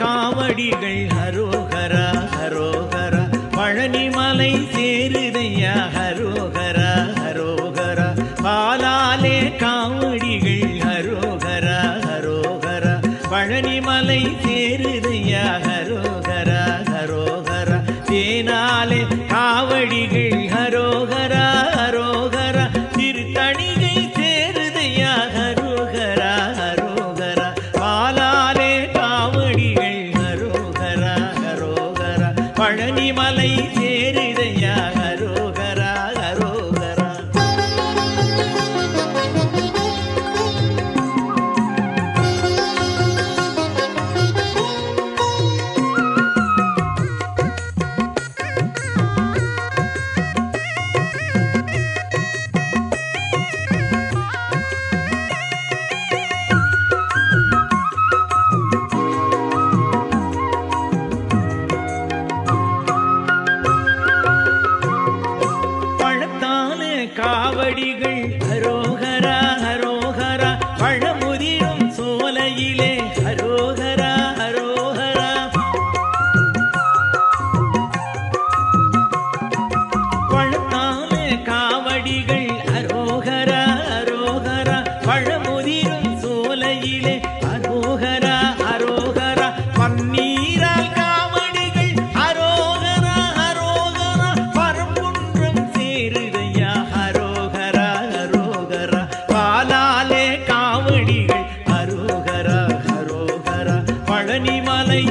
காவடிகள் ஹரோஹரா ஹரோஹரா பழனிமலை சேருதையா ஹரோஹரா ஹரோஹரா பாலாலே காவடிகள் ஹரோஹரா ஹரோஹரா பழனிமலை சேருதையா ஹரோஹரா ஹரோஹரா தேனாலே காவடிகள் ஹரோஹரா ஹரோஹரா திருத்தணிகை சேருதையா ஹரோஹரா ஹரோஹரா பாலாலே பழனிமலை சேருதையா ஹரோஹரா ஹரோஹரா. காவடிகள் ஹரோஹரா ஹரோஹரா பழமுதிரும் சோலையிலே ஹரோஹரா ஹரோஹரா பழத்தாலே காவடிகள் ஹரோஹரா ஹரோஹரா பழமுதிரும் சோலையிலே ஹரோஹரா ஹரோஹரா பன்னீரால் காவடிகள் ஹரோஹரா ஹரோஹரா பரம்புன்றம் சேருதையா ஹரோஹரா ஹரோஹரா பாலாலே காவடிகள் ஹரோஹரா ஹரோஹரா பழனிமலை